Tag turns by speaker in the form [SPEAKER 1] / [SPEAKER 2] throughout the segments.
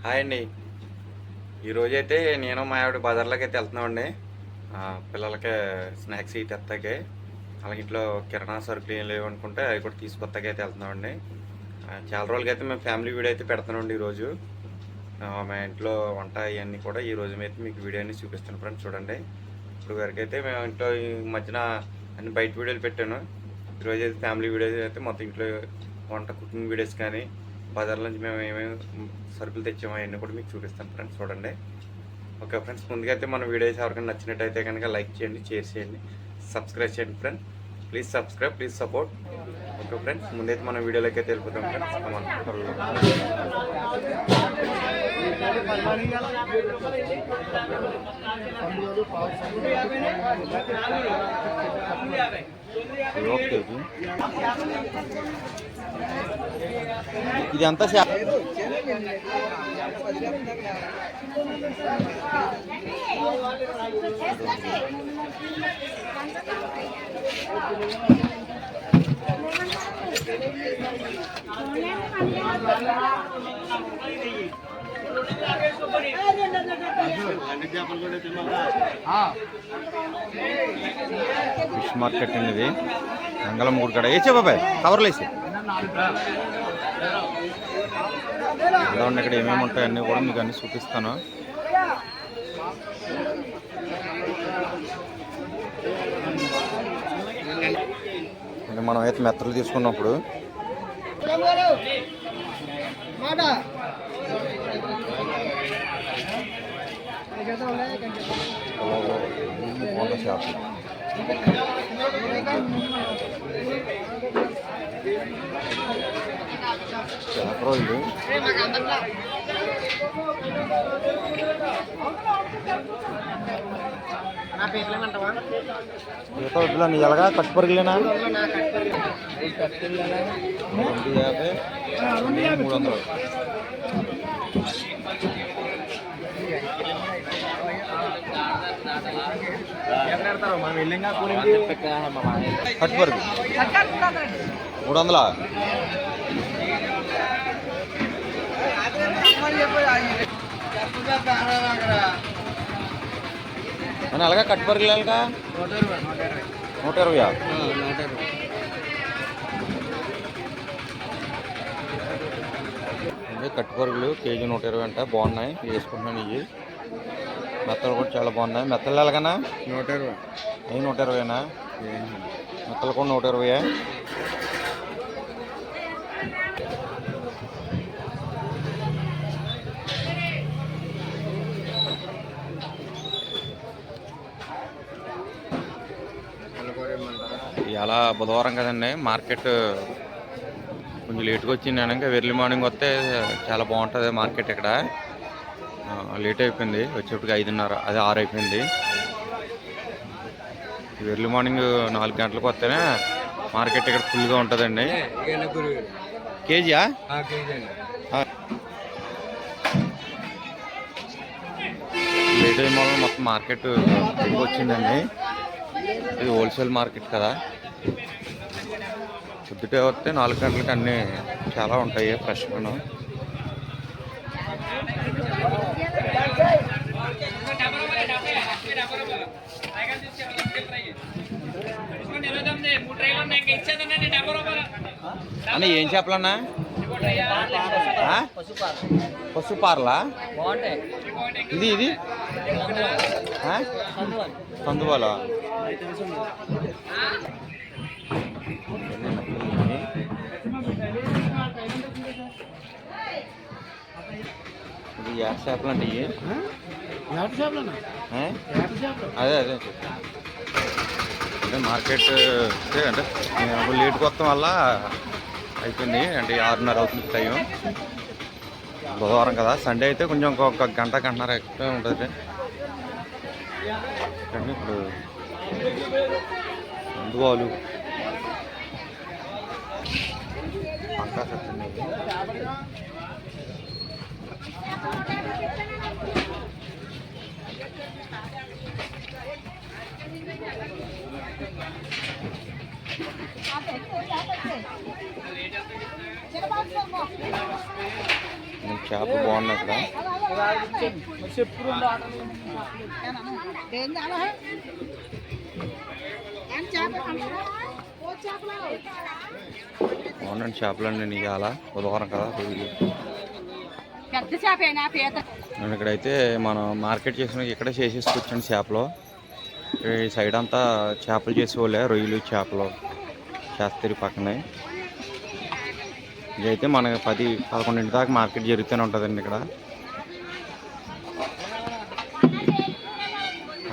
[SPEAKER 1] Hi అండి. ఈరోజైతే నేను మా ఆవిడ బజార్లోకి అయితే వెళ్తున్నామండి. పిల్లలకి స్నాక్స్ ఇవి తెస్తాకే, అలాగే ఇంట్లో కిరాణా సరుకులు ఏం లేవు అనుకుంటే అవి కూడా తీసుకొస్తాకే అయితే వెళ్తున్నామండి. చాలా రోజులకైతే మేము ఫ్యామిలీ వీడియో అయితే పెడుతున్నామండి ఈరోజు. మా ఇంట్లో వంట ఇవన్నీ కూడా ఈరోజు అయితే మీకు వీడియోని చూపిస్తాను ఫ్రెండ్స్, చూడండి. ఇప్పుడు వరకైతే మేము ఇంట్లో ఈ మధ్యన అన్ని బయట వీడియోలు పెట్టాను. ఈరోజు అయితే ఫ్యామిలీ వీడియోస్ అయితే మొత్తం ఇంట్లో వంట కుకింగ్ వీడియోస్ కానీ బజార్ నుంచి మేము ఏమేమి సరుకులు తెచ్చామో అవన్నీ కూడా మీకు చూపిస్తాను ఫ్రెండ్స్, చూడండి. ఓకే ఫ్రెండ్స్, ముందుగా అయితే మన వీడియోస్ ఎవరికైనా నచ్చినట్టయితే కనుక లైక్ చేయండి, షేర్ చేయండి, సబ్స్క్రైబ్ చేయండి friends. Please subscribe, please support. Okay friends, ముందైతే మన వీడియోలోకి అయితే వెళ్ళిపోతాం ఫ్రెండ్స్. ఇది అంతా ఫిష్ మార్కెట్ అండి ఇది, మంగళం మూడు కడ వేసే బాబాయ్ కవర్లు వేసి ఎలా ఉన్నాయి. ఇక్కడ ఏమేమి ఉంటాయి అన్నీ కూడా మీకు అన్నీ చూపిస్తాను. అంటే మనం అయితే మెత్తలు తీసుకున్నప్పుడు షాప్ రోజులు వద్దులా నీ ఎలాగా కట్టుపరుగులేనా 250 300. కట్టుపరుగు 300. అని అలాగా కట్టుపరుగులు ఎలాగా 120. కట్టుపరుగులు కేజీ 120 అంట. బాగున్నాయి, వేసుకుంటున్నాను. ఇవి మెత్తలు కూడా చాలా బాగున్నాయి. మెత్తలు ఎలాగనా 120. అవి 120నా? మెత్తలు కూడా 120. ఇలా బుధవారం కదండి, మార్కెట్ కొంచెం లేట్గా వచ్చింది. ఇంకా ఎర్లీ మార్నింగ్ వస్తే చాలా బాగుంటుంది మార్కెట్. ఇక్కడ లేట్ అయిపోయింది, వచ్చేప్పటికి 5:30, అది 6 అయిపోయింది. ఎర్లీ మార్నింగ్ 4 గంటలకు వస్తేనే మార్కెట్ ఇక్కడ ఫుల్గా ఉంటుందండి. కేజీయా? లేట్ అయిన వల్ల మొత్తం మార్కెట్ ఎక్కువ వచ్చిందండి. ఇది హోల్సేల్ మార్కెట్ కదా, పొద్దుటే వస్తే 4 గంటలకి అన్నీ చాలా ఉంటాయి ఫ్రెష్గాను. అన్న ఏం చేపలన్నా? పసుపార్లా? ఇది ఇది సందువాలా? ఇది ఏట చేపలు అంటే అదే అదే మార్కెట్ అంటే లేట్కి వస్తాం వల్ల అయిపోయింది. అంటే 6:30 అవుతుంది టైం. బుధవారం కదా, సండే అయితే కొంచెం ఒక గంటన్నర ఎక్కువ ఉంటుంది. ఇప్పుడు అందువాలు పంకా చెప్తుంది. చేపలు బాగున్నాయి ఇక్కడ. బాగున్నాయి చేపలన్నీ ఇవాళ బుధవారం కదా. నేను ఇక్కడైతే మనం మార్కెట్ చేసిన ఇక్కడే చేసేసుకొచ్చాను చేపలు. ఈ సైడ్ అంతా చేపలు చేసేవాళ్ళే, రొయ్యలు చేపలు చేస్తారు పక్కనే. ఇదైతే మనకి 10-11 దాకా మార్కెట్ జరుగుతూనే ఉంటుందండి ఇక్కడ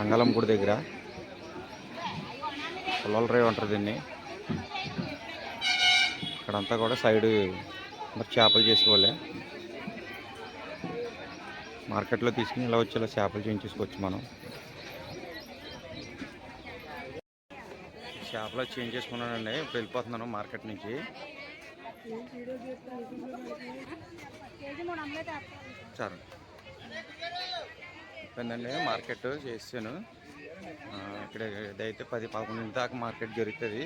[SPEAKER 1] అంగళం గుడి దగ్గర. పుల్లల రేవు ఉంటుంది దీన్ని. ఇక్కడంతా కూడా సైడ్ చేపలు చేసేవాళ్ళే. మార్కెట్లో తీసుకుని ఇలా వచ్చి ఇలా చేపలు చేయించేసుకోవచ్చు మనం. చేపలు చేంజ్ చేసుకున్నానండి. ఇప్పుడు వెళ్ళిపోతున్నాను మార్కెట్ నుంచి. సరే అయిపోయిందండి మార్కెట్ చేసాను. ఇక్కడ ఇదైతే 10-11 దాకా మార్కెట్ జరుగుతుంది.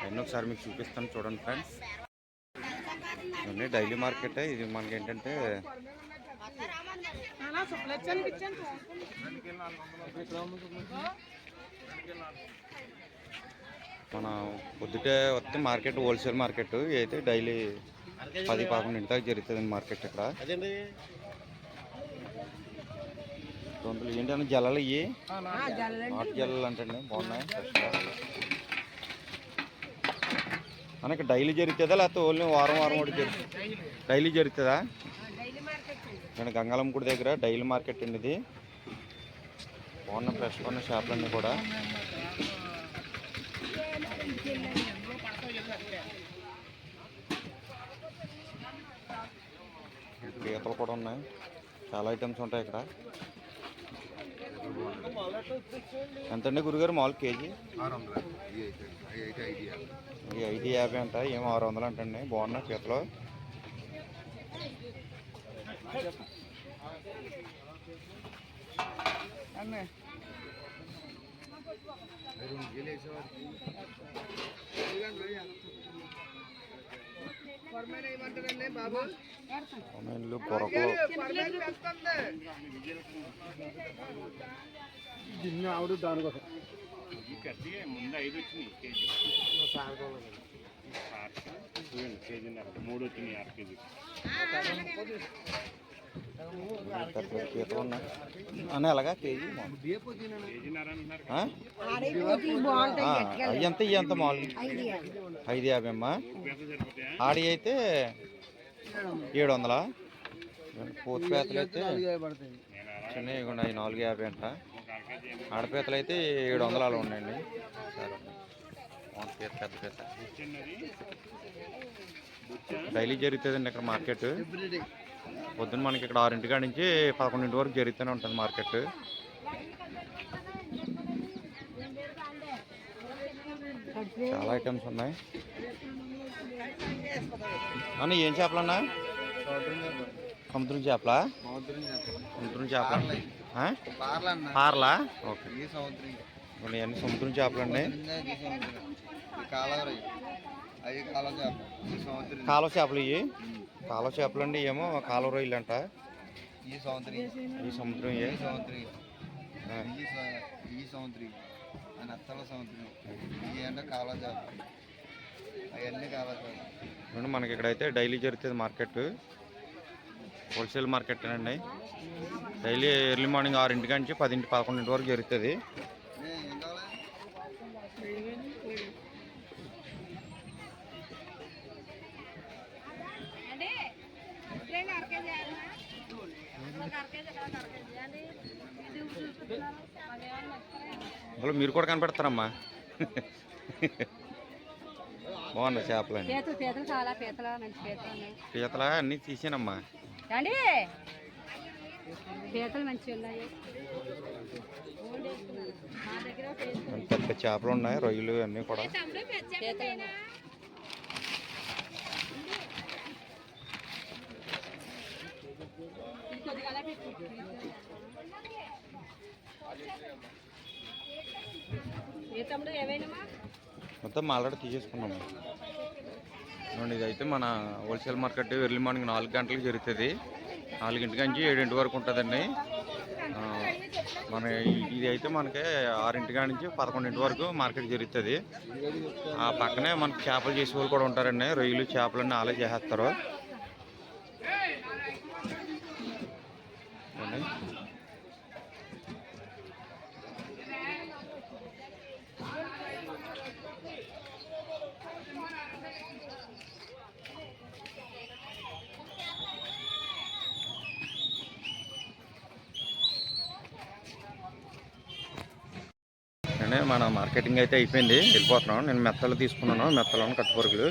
[SPEAKER 1] అన్నీ ఒకసారి మీకు చూపిస్తాను చూడండి ఫ్రెండ్స్. ఇవన్నీ డైలీ మార్కెట్. ఇది మనకి ఏంటంటే మన పొద్దుటే వస్తే మార్కెట్ హోల్సేల్ మార్కెట్. అయితే డైలీ 10-11 దాకా జరుగుతుంది మార్కెట్ ఇక్కడ. ఏంటన్నా జల్లలు ఇవి నాటు జల్లలు అంటే బాగున్నాయి. మనకి డైలీ జరుగుతుందా లేకపోతే ఓన్లీ వారం వారం కూడా జరుగుతుంది? డైలీ జరుగుతుందా? నేను గంగాలం గుడి దగ్గర డైలీ మార్కెట్ అండి ఇది. బాగున్న ఫ్రెష్గా ఉన్న షాపులన్నీ కూడా. పీతలు కూడా ఉన్నాయి. చాలా ఐటమ్స్ ఉంటాయి ఇక్కడ. ఎంతండి గురుగారు మామూలు కేజీ? 550 అంట. ఏమో 600 అంటండి. బాగున్నాయి పీతలు. కొరకలు ఆవిడ దానికోసం ముందు 5 వచ్చినాయి కేజీ. కేజీన్నర 3 వచ్చినాయి 6 కేజీ. పీతలు ఉన్నాయి అని అలాగా కేజీ అవి ఎంత ఇవి ఎంత మామూలు 550 అమ్మా. ఆడి అయితే 700. పూర్తి పీతలు అయితే చిన్నవి ఉన్నాయి 450 అంట. ఆడపీతలు అయితే 700 అలా ఉన్నాయండి. సరే పెద్ద పీత డైలీ జరుగుతుందండి ఇక్కడ మార్కెట్. పొద్దున్న మనకి ఇక్కడ 6 కాడ నుంచి 11 వరకు జరుగుతూనే ఉంటుంది మార్కెట్. చాలా ఐటమ్స్ ఉన్నాయి. అన్న ఏం చేపలు అన్నా? సముద్రం చేపలా? సముద్రం చేపల పార్లా? ఓకే. ఇవన్నీ సముద్రం చేపలు అండి. కాలువ చేపలు ఇవి కాలువ చేపలు అండి. ఏమో కాలువ రొయ్యలు అంట. ఈ సముద్రం మనకి ఇక్కడైతే డైలీ జరుగుతుంది మార్కెట్. హోల్సేల్ మార్కెట్ అండి. డైలీ ఎర్లీ మార్నింగ్ 6 నుంచి 10-11 వరకు జరుగుతుంది. అందులో మీరు కూడా కనపెడతారమ్మా. బాగుంది చేపలు పీతల అన్నీ తీసానమ్మా. పెద్ద చేపలు ఉన్నాయి, రొయ్యలు అన్నీ కూడా. మొత్తం ఆల్రెడీ తీసేసుకున్నాము. ఇదైతే మన హోల్సేల్ మార్కెట్ ఎర్లీ మార్నింగ్ 4 గంటలకు జరుగుతుంది. 4 నుంచి 7 వరకు ఉంటుందండి. మన ఇది అయితే మనకి 6 నుంచి 11 వరకు మార్కెట్ జరుగుతుంది. ఆ పక్కనే మనకి చేపలు చేసే వాళ్ళు కూడా ఉంటారండి. రొయ్యలు చేపలన్నీ వాళ్ళే చేసేస్తారు. మన మార్కెటింగ్ అయితే అయిపోయింది. వెళ్ళిపోతున్నాను. నేను మెత్తలు తీసుకున్నాను. మెత్తలను కట్టుపరుగులు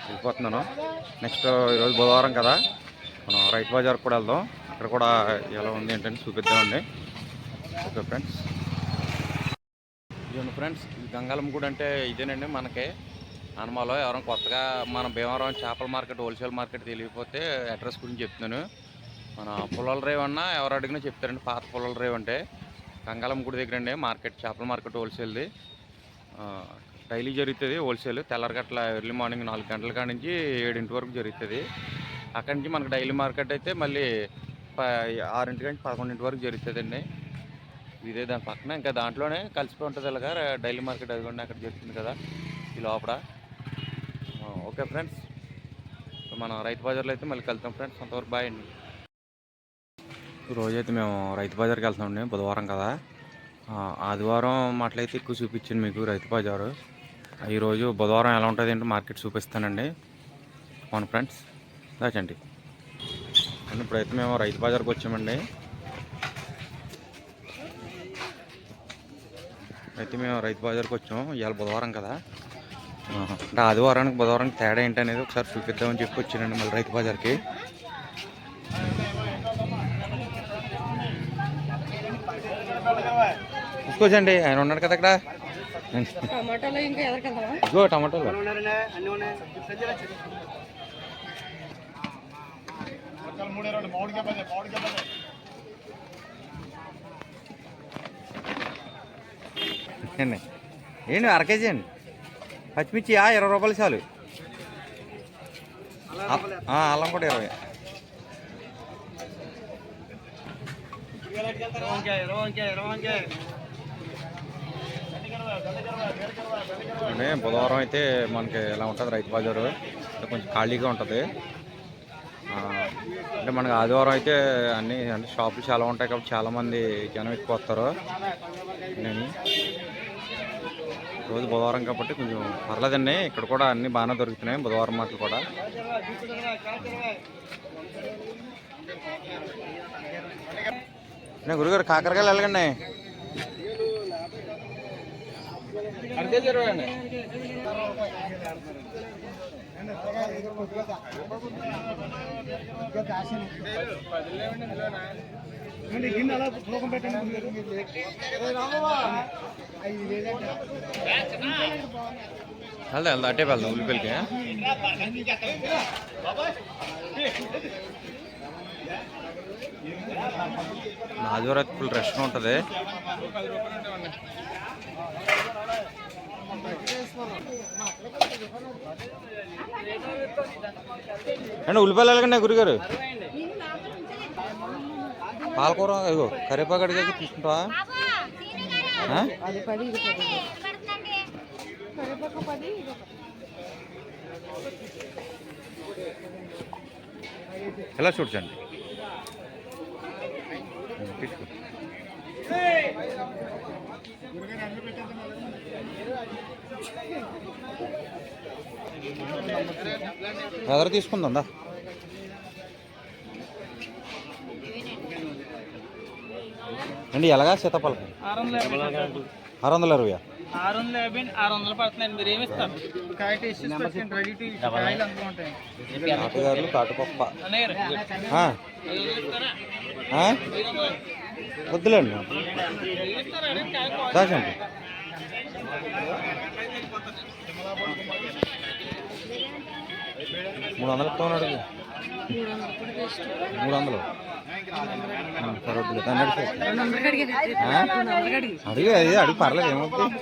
[SPEAKER 1] వెళ్ళిపోతున్నాను. నెక్స్ట్ ఈరోజు బుధవారం కదా, మనం రైతు బజార్కి కూడా వెళ్దాం. అక్కడ కూడా ఎలా ఉంది ఏంటంటే చూపిద్దామండి. Okay friends. ఇదిగోండి ఫ్రెండ్స్, గంగాలమ్మ గుడి అంటే ఇదేనండి. మనకి హనుమాలో ఎవరైనా కొత్తగా మన భీమవరం చేపల మార్కెట్, హోల్సేల్ మార్కెట్ తెలియకపోతే అడ్రస్ గురించి చెప్తున్నాను. మన పుల్లల రేవ్ అన్నా ఎవరు అడిగినా చెప్తారండి. పాత పుల్లల రేవ్ అంటే గంగాలమ్మ గుడి దగ్గర అండి మార్కెట్, చేపల మార్కెట్ హోల్సేల్ది. డైలీ జరుగుతుంది హోల్సేల్. తెల్లరగట్ల ఎర్లీ మార్నింగ్ 4 గంటల కాడ నుంచి 7 వరకు జరుగుతుంది. అక్కడి నుంచి మనకు డైలీ మార్కెట్ అయితే మళ్ళీ 6 నుంచి 11 వరకు జరుగుతుందండి. ఇదే దాని పక్కన ఇంకా దాంట్లోనే కలిసిపోయి ఉంటుంది. ఇలాగా డైలీ మార్కెట్ అది కూడా అక్కడ జరుగుతుంది కదా ఈ లోపల. ఓకే ఫ్రెండ్స్, మనం రైతు బజార్లో అయితే మళ్ళీ కలుద్దాం ఫ్రెండ్స్. అంతవరకు బాయ్ అండి. రోజైతే మేము రైతు బజార్కి వెళ్తామండి. బుధవారం కదా, ఆదివారం మాటలైతే ఎక్కువ చూపించాను మీకు రైతు బజారు. ఈరోజు బుధవారం ఎలా ఉంటుంది ఏంటో మార్కెట్ చూపిస్తానండి. అవును ఫ్రెండ్స్, దాచండి. ఇప్పుడైతే మేము రైతు బజార్కి వచ్చామండి. అయితే మేము రైతు బజార్కి వచ్చాము. ఇవాళ బుధవారం కదా, అంటే ఆదివారానికి బుధవారానికి తేడా ఏంటి అనేది ఒకసారి చూపిద్దామని చెప్పి వచ్చానండి మళ్ళీ రైతు బజార్కి. చూసుకోవచ్చండి, ఆయన ఉన్నాడు కదా అక్కడ. ఇగో టమాటాలు ఏంటి 1/2 కేజీ అండి. పచ్చిమిర్చి 20 రూపాయలు చాలు. అల్లం కూడా 20. బుధవారం అయితే మనకి ఎలా ఉంటుంది రైతు బజారు, కొంచెం ఖాళీగా ఉంటుంది. అంటే మనకి ఆదివారం అయితే అన్ని అంటే షాపులు చాలా ఉంటాయి కాబట్టి చాలామంది జనం ఎక్కువ వస్తారు. నేను రోజు బుధవారం కాబట్టి కొంచెం పర్లేదండి. ఇక్కడ కూడా అన్నీ బాగానే దొరుకుతున్నాయి బుధవారం మాటలు కూడా. గురుగారు కాకరకాయలు ఎలాగండి? వెళ్దా అట్టే వెళ్దాం ఉల్లిపల్లికి. ఆదివారం ఫుల్ రష్గా ఉంటుంది. అండి ఉల్లిపాయలు ఎలాగండి గురిగారు? పాలకూర ఇగో కరివేపాకు అడిగాక తీసుకుంటావా? ఎలా చూడండి తీసుకో. ఎదర తీసుకుందా? అండి ఎలాగా సీతాఫలం 620.
[SPEAKER 2] 650 పడుతున్నాయండి. మీరు ఏమి ఇస్తారు?
[SPEAKER 1] తాటుగారులు తాటుపప్ప వద్దులేండి దాచండి. 300 ఇస్తామన్నాడు. 300 సరే వద్దులే దాన్ని అడిగి అడిగి పర్లేదు ఏమవుతుంది.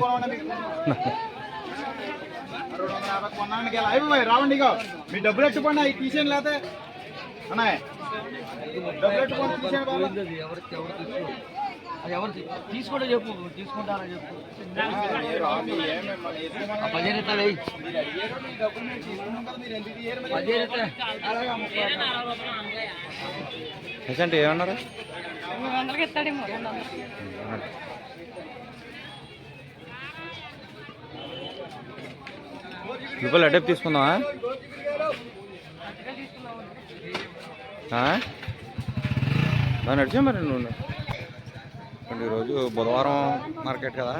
[SPEAKER 3] రావండి మీ డబ్బులు ఎట్టుకోండి అవి తీసేయండి లేకపోతే అన్నా ఎవరు తీసుకోవడం చెప్పు, తీసుకుంటారా చెప్పు. 15 ఇస్తా, 15 ఇస్తా.
[SPEAKER 1] అంటే ఏమన్నారు?
[SPEAKER 2] 200కి ఇస్తాడేమో. 200.
[SPEAKER 1] రూపాయలు అడ్డప్ తీసుకుందామా? నడిచా మరి నువ్వు. ఈరోజు బుధవారం మార్కెట్ కదా,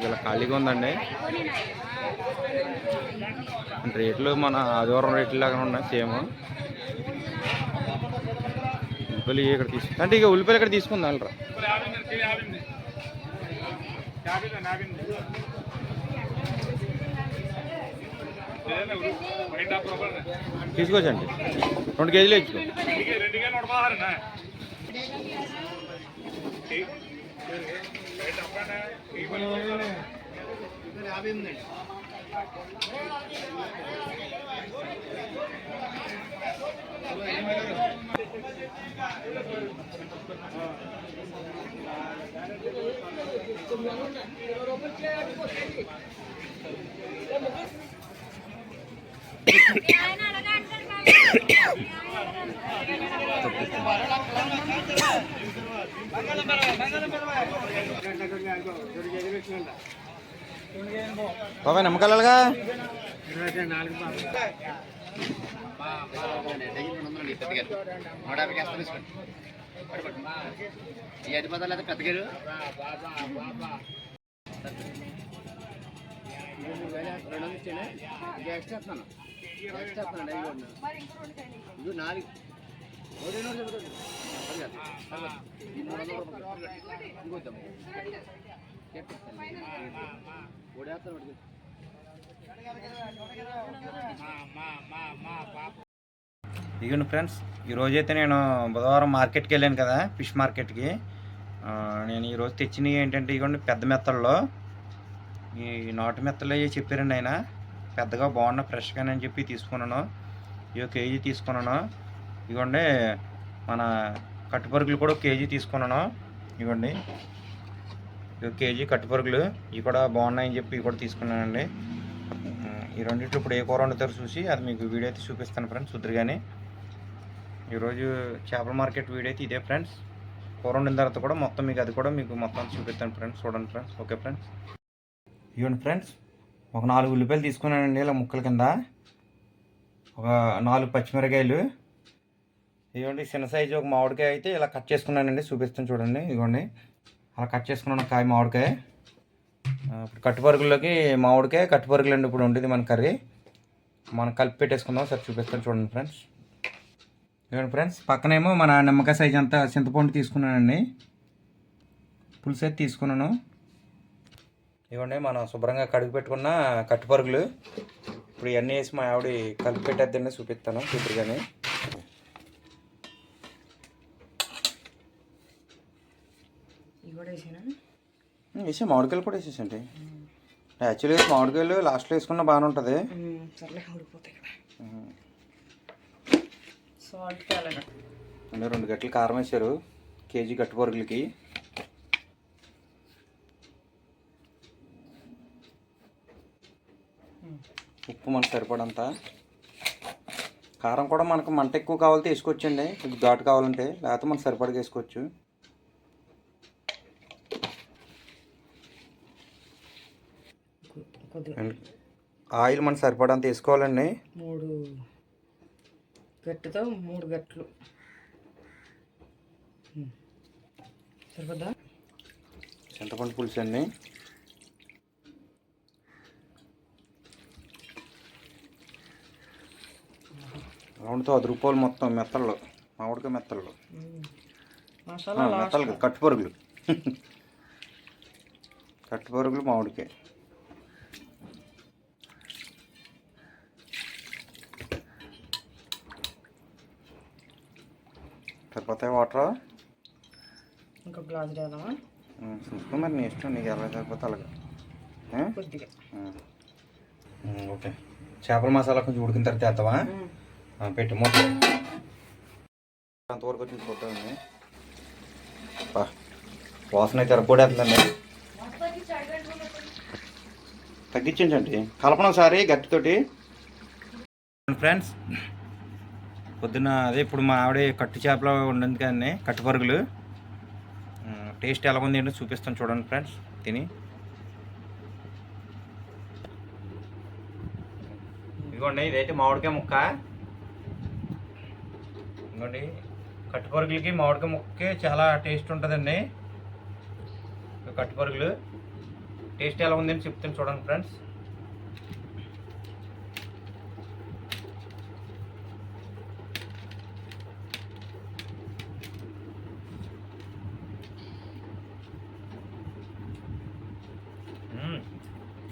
[SPEAKER 1] ఇలా ఖాళీగా ఉందండి. రేట్లు మన ఆదివారం రేట్లు లాగా ఉన్నాయి సేమ్. ఉల్లిపాయలు ఇక్కడ తీసుకు అంటే ఇక ఉల్లిపాయలు ఇక్కడ తీసుకుందాం వెళ్ళరా. తీసుకోవచ్చండి, 2 కేజీలు ఇచ్చుకో. బాబాయ్ నమ్మకాలుగా
[SPEAKER 3] ఈ 5 పదాలు అయితే పెద్దగారు 200 ఇచ్చాను. ఎక్స్ట్రా ఇస్తున్నాను, ఎక్స్ట్రా ఇస్తున్నాను. ఇది 4
[SPEAKER 1] ఇదిగోండి ఫ్రెండ్స్, ఈరోజైతే నేను బుధవారం మార్కెట్కి వెళ్ళాను కదా, ఫిష్ మార్కెట్కి. నేను ఈరోజు తెచ్చినవి ఏంటంటే ఇదిగోండి పెద్ద మెత్తల్లో ఈ నాటు మెత్తలు అవి చెప్పారండి ఆయన. పెద్దగా బాగున్నా ఫ్రెష్గానే అని చెప్పి తీసుకున్నాను. ఇవి 1 కేజీ తీసుకున్నాను. ఇదిగోండి మన కట్టుపరుగులు కూడా 1 కేజీ తీసుకున్నాను. ఇదిగోండి 1 కేజీ కట్టుపరుగులు, ఇవి కూడా బాగున్నాయని చెప్పి ఇవి కూడా తీసుకున్నానండి. ఈ రెండింటిలో ఇప్పుడు ఏ కూర వండుతారో చూసి అది మీకు వీడియో అయితే చూపిస్తాను ఫ్రెండ్స్ చూద్దరు. కానీ ఈరోజు చేపల మార్కెట్ వీడియో అయితే ఇదే ఫ్రెండ్స్. కూర వండిన తర్వాత కూడా మొత్తం మీకు అది కూడా మీకు మొత్తం చూపిస్తాను ఫ్రెండ్స్. చూడండి ఫ్రెండ్స్. ఓకే ఫ్రెండ్స్, ఇవ్వండి ఫ్రెండ్స్, ఒక 4 ఉల్లిపాయలు తీసుకున్నానండి ఇలా ముక్కల కింద. ఒక 4 పచ్చిమిరకాయలు, ఇదిగోండి చిన్న సైజు ఒక మామిడికాయ అయితే ఇలా కట్ చేసుకున్నానండి. చూపిస్తాను చూడండి. ఇదిగోండి అలా కట్ చేసుకున్నాను కాయ మామిడికాయ. ఇప్పుడు కట్టుపరుగుల్లోకి మామిడికాయ కట్టుపరుగులు అండి ఇప్పుడు ఉండేది మన కర్రీ. మనం కలిపి పెట్టేసుకుందాం. సరే చూపిస్తాను చూడండి ఫ్రెండ్స్. ఇదిగోండి ఫ్రెండ్స్, పక్కనేమో మన నిమ్మకాయ సైజు అంతా చింతపండు తీసుకున్నానండి, పులుసు అయితే తీసుకున్నాను. ఇదిగోండి మనం శుభ్రంగా కడిగి పెట్టుకున్న కట్టుపరుగులు. ఇప్పుడు ఇవన్నీ వేసి మా ఆవిడ కలిపి పెట్టేద్దండి, చూపిస్తాను చూద్దరు. కానీ వేసే మామిడికాయలు కూడా వేసేసండి. యాక్చువల్గా మామిడికాయలు లాస్ట్లో వేసుకున్న బాగానే ఉంటుంది. అంటే 2 గంటలు కారం వేసారు కేజీ కట్టుపరుగులకి. ఉప్పు మనకు సరిపడంత. కారం కూడా మనకు మంట ఎక్కువ కావాలంటే వేసుకోవచ్చండి, కొంచెం ఘాటు కావాలంటే, లేకపోతే మనకు సరిపడగా వేసుకోవచ్చు. ఆయిల్ మనకు సరిపడంత వేసుకోవాలండి.
[SPEAKER 3] 3 గట్టుతో 3 గట్లు సరిపోద్దా?
[SPEAKER 1] చింతపండు పులుసు అండి. రౌండ్తో 10 రూపాయలు మొత్తం మెత్తల్లో, మామిడికాయ మెత్తల్లో. మెత్తలు కట్టుపరుగులు కట్టుపరుగులు మామిడికాయ. సరిపోతాయి వాటర్?
[SPEAKER 3] ఇంకా గ్లాస్ వేద్దామా?
[SPEAKER 1] చూసుకో మరి, నీ ఇష్టం, నీకు ఎలా సరిపోతే అలాగా. ఓకే, చేపల మసాలా కొంచెం ఉడికిన తర్వాత వేస్తావా? పెట్టి మూత. ఎంతవరకు వచ్చింది చూద్దామండి. వాసన అయితే ఎరగొడేస్తుందండి. తగ్గించండి, కలపడం ఒకసారి గట్టితోటి. ఫ్రెండ్స్ పొద్దున్న అదే ఇప్పుడు మా ఆవిడ కట్టు చేపలు ఉండింది కానీ కట్టు పరుగులు టేస్ట్ ఎలా ఉంది ఏంటో చూపిస్తాను చూడండి ఫ్రెండ్స్. తిని ఇదిగోండి, ఇదైతే మామిడికాయ ముక్క. ఇదిగోండి, కట్టు పరుగులకి మామిడికాయ ముక్కకి చాలా టేస్ట్ ఉంటుందండి. కట్టు పరుగులు టేస్ట్ ఎలా ఉందని చెప్తాను చూడండి ఫ్రెండ్స్.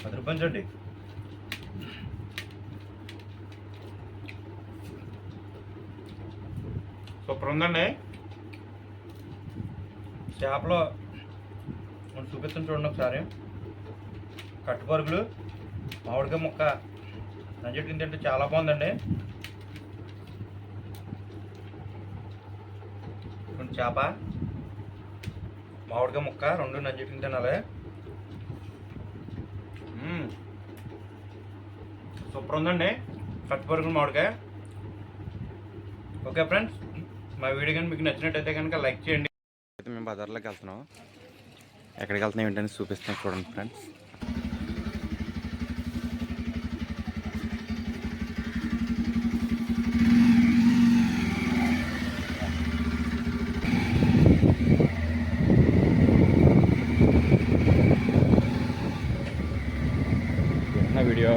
[SPEAKER 1] ₹10 చూడండి. సూపర్ ఉందండి. చేపలో చూపిస్తాను చూడండి ఒకసారి. కట్టు పరుగులు మామిడికాయ ముక్క నంజెట్టు తింటే చాలా బాగుందండి. కొంచెం చేప మామిడికాయ ముక్క రెండు నంజెట్టు తినాలి. సూపర్ ఉందండి కట్టు పరుగులు మామిడికాయ. ఓకే ఫ్రెండ్స్, మా వీడియో కానీ మీకు నచ్చినట్టయితే కనుక లైక్ చేయండి. అయితే మేము బజార్లోకి వెళ్తున్నాం. ఎక్కడికి వెళ్తున్నాం ఏంటని చూపిస్తాం చూడండి ఫ్రెండ్స్. వీడియో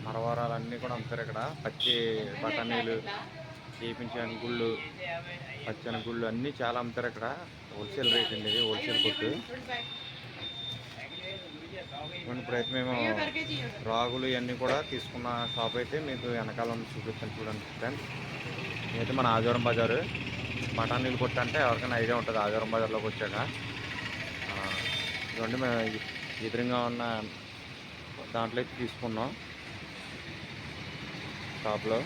[SPEAKER 1] మరవరాలన్నీ కూడా అమ్ముతారు ఇక్కడ. పచ్చి బఠానీలు, చేపించిన గుళ్ళు, పచ్చని గుళ్ళు అన్నీ చాలా అమ్ముతారు ఇక్కడ. హోల్సేల్ రేట్ అండి, ఇది హోల్సేల్ కొట్టు. ఇప్పుడైతే మేము రాగులు ఇవన్నీ కూడా తీసుకున్న షాప్ అయితే మీకు వెనకాల చూపిస్తాను చూడండి ఫ్రెండ్స్. ఇదైతే మన ఆదివారం బజారు. బఠానీలు కొట్టు అంటే ఎవరికైనా ఐడియా ఉంటుంది ఆదివారం బజార్లోకి వచ్చాక. ఇదిగోండి మేము ఎదురుగా ఉన్న దాంట్లో అయితే తీసుకున్నాం షాప్లో.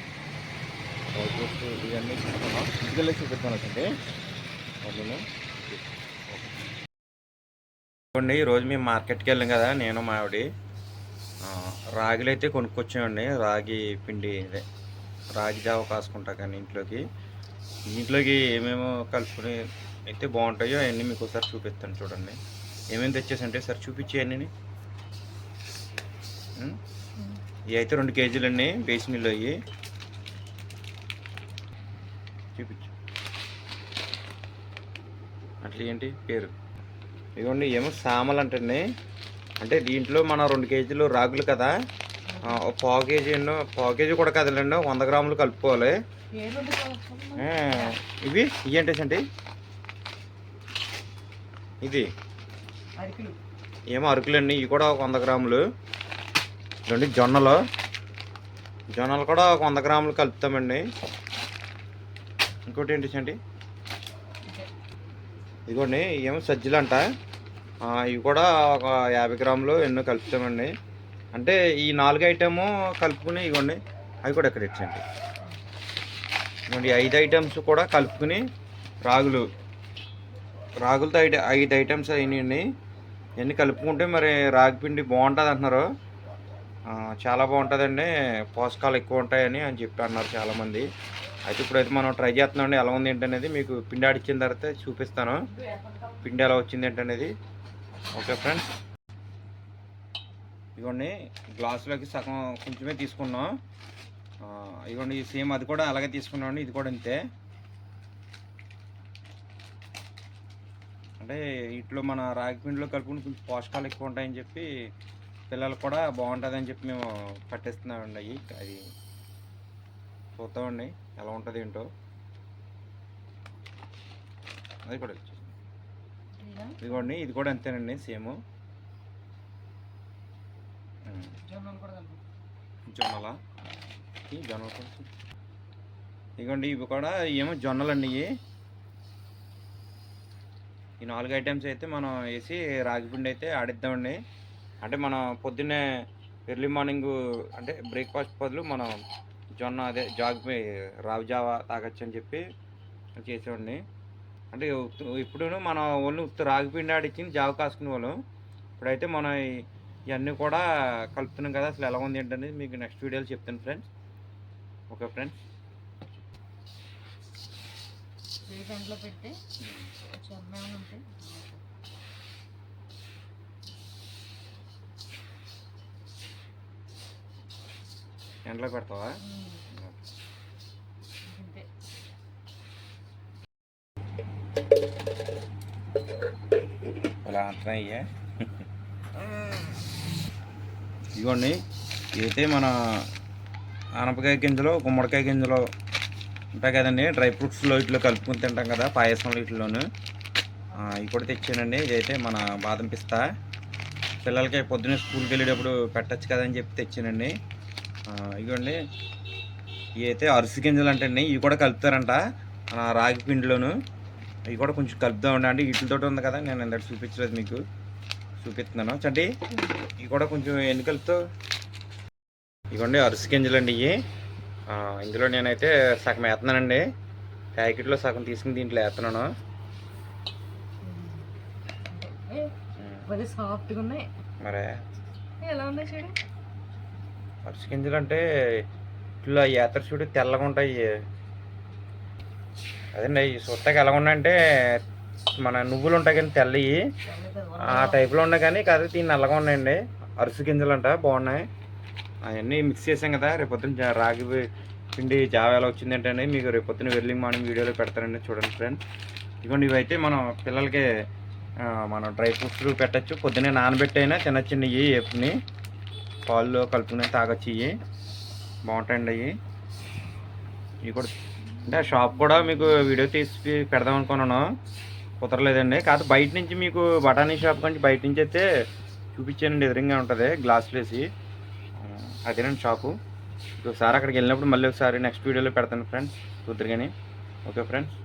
[SPEAKER 1] ఇవన్నీ తీసుకున్నాం. ఇంటికెళ్ళి చూపిస్తాను వచ్చండి. ఇవ్వండి, ఈరోజు మేము మార్కెట్కి వెళ్ళాం కదా, నేను మా ఆవిడ. రాగిలు అయితే కొనుక్కొచ్చామండి. రాగి పిండి, ఇదే రాగి జావ కాసుకుంటా కానీ ఇంట్లోకి ఏమేమో కలుపుకొని అయితే బాగుంటాయో అవన్నీ మీకు ఒకసారి చూపిస్తాను చూడండి. ఏమేమి తెచ్చేసంటే సార్ చూపించేయన్నీ. ఇవి అయితే 2 కేజీలండి బేసిన్లో. అవి చూపించు అట్లా ఏంటి పేరు. ఇదిగోండి, ఏమో సామలు అంటండి. అంటే దీంట్లో మనం 2 కేజీలు రాగులు కదా, పావు కేజీ కూడా కదలండి, 100 గ్రాములు కలుపుకోవాలి. ఇవి ఏంటంటే ఇది ఏమో అరకులండి. ఇవి కూడా 100 గ్రాములు. ఇదండి జొన్నలు కూడా 100 గ్రాములు కలుపుతామండి. ఇంకోటి ఏంటండి, ఇదిగోండి ఏమో సజ్జలు అంట. ఇవి కూడా ఒక 50 గ్రాములు ఎన్నో కలుపుతామండి. అంటే ఈ 4 ఐటము కలుపుకుని ఇవ్వండి. అవి కూడా ఎక్కడ ఇచ్చండి. ఇవ్వండి 5 ఐటమ్స్ కూడా కలుపుకుని రాగులతో 5 ఐటమ్స్ అయినాయండి. ఇవన్నీ కలుపుకుంటే మరి రాగి పిండి బాగుంటుంది అంటున్నారు. చాలా బాగుంటుందండి, పోషకాలు ఎక్కువ ఉంటాయని చెప్పి అన్నారు చాలామంది. అయితే ఇప్పుడైతే మనం ట్రై చేస్తున్నామండి. ఎలా ఉంది ఏంటనేది మీకు పిండి ఆడిచ్చిన తర్వాత చూపిస్తాను, పిండి ఎలా వచ్చింది ఏంటనేది. ఓకే ఫ్రెండ్స్, ఇదిగోండి గ్లాసులోకి సగం కొంచెమే తీసుకున్నాం. ఇదిగోండి సేమ్ అది కూడా అలాగే తీసుకున్నామండి. ఇది కూడా అంతే. అంటే ఇట్లో మన రాగి పిండిలో కలుపుకుని కొంచెం పోషకాలు ఎక్కువ ఉంటాయని చెప్పి పిల్లలకు కూడా బాగుంటుందని చెప్పి మేము పట్టిస్తున్నామండి. అది చూద్దామండి ఎలా ఉంటుంది ఏంటో. అది కూడా ఇదిగోండి, ఇది కూడా అంతేనండి సేమ్. జొన్నలు ఇదిగోండి, ఇవి కూడా ఏమో జొన్నలండి. ఈ 4 ఐటమ్స్ అయితే మనం వేసి రాగి పిండి అయితే ఆడిద్దామండి. అంటే మనం పొద్దున్నే ఎర్లీ మార్నింగ్ అంటే బ్రేక్ఫాస్ట్ బదులు మనం జొన్న అదే రావి జావా తాగొచ్చు అని చెప్పి చేసేవాడిని. అంటే ఇప్పుడు మనం ఓన్లీ రాగి పిండి ఆడిచ్చి జావ కాసుకునే వాళ్ళం. ఇప్పుడైతే మనం ఇవన్నీ కూడా కలుపుతున్నాం కదా, అసలు ఎలా ఉంది ఏంటనేది మీకు నెక్స్ట్ వీడియోలో చెప్తాను ఫ్రెండ్స్. Okay friends.
[SPEAKER 2] గంటలో పెట్టి చర్మం ఉంటే
[SPEAKER 1] ఎండలో పెడతావా?
[SPEAKER 2] అంతే.
[SPEAKER 1] ఇలా అంటున్నాయ్యా. ఇదిగోండి, ఇదైతే మన ఆనపకాయ గింజలు, గుమ్మడికాయ గింజలు ఉంటాయి కదండి, డ్రై ఫ్రూట్స్లో ఇట్లా కలుపుకొని తింటాం కదా పాయసంలో ఇట్లోను. ఇవి కూడా తెచ్చానండి. ఇదైతే మన బాదం పిస్తా, పిల్లలకి పొద్దున్నే స్కూల్కి వెళ్ళేటప్పుడు పెట్టచ్చు కదా అని చెప్పి తెచ్చానండి. ఇదిగోండి, ఇవి అయితే అరిసి గింజలు అంటండి, ఇవి కూడా కలుపుతారంట రాగి పిండిలోను. ఇవి కూడా కొంచెం కలుపుదామండి. అంటే వీటితో ఉంది కదా, నేను ఇందాక చూపించలేదు, మీకు చూపిస్తున్నాను చండి. ఇవి కూడా కొంచెం ఎన్ని కలుపుతావు? ఇవ్వండి అరిసి గింజలు అండి ఇవి. ఇందులో నేనైతే సగం వేస్తున్నానండి, ప్యాకెట్లో సగం తీసుకుని దీంట్లో వేస్తున్నాను.
[SPEAKER 2] సాఫ్ట్గా ఉన్నాయి.
[SPEAKER 1] మరే
[SPEAKER 2] ఎలా ఉన్నాయి చూడు.
[SPEAKER 1] అరిసి గింజలు అంటే ఇట్లా ఏతర చూడు తెల్లగా ఉంటాయి. అదండి అవి చూస్తాక ఎలా ఉన్నాయంటే మన నువ్వులు ఉంటాయి కానీ తెల్లవి, ఆ టైప్లో ఉన్నాయి. కానీ కాదు దీన్ని నల్లగా ఉన్నాయండి. అరిసి గింజలు అంట, బాగున్నాయి. అవన్నీ మిక్స్ చేసాం కదా, రేపొద్దున రాగి పిండి జావ ఎలా వచ్చింది ఏంటంటే మీకు రేపొద్దున ఎర్లీ మార్నింగ్ వీడియోలో పెడతారండి, చూడండి ఫ్రెండ్స్. ఇదిగోండి, ఇవైతే మనం పిల్లలకి మనం డ్రై ఫ్రూట్స్ పెట్టచ్చు, పొద్దున్నే నానబెట్టి అయినా తినచ్చండి. ఇవి ఎప్పుడుని పాల్లో కలుపుకునే తాగొచ్చు. ఇవి బాగుంటాయండి. ఇవి కూడా అంటే షాప్ కూడా మీకు వీడియో తీసి పెడదాం అనుకున్నాను, కుదరలేదండి. కాదు బయట నుంచి మీకు బఠానీ షాప్ నుంచి బయట నుంచి అయితే చూపించానండి, ఎదురుగా ఉంటుంది గ్లాసులు వేసి, అదేనండి షాపు. ఒకసారి అక్కడికి వెళ్ళినప్పుడు మళ్ళీ ఒకసారి నెక్స్ట్ వీడియోలో పెడతాను ఫ్రెండ్స్, చూద్దరు కానీ. Okay friends.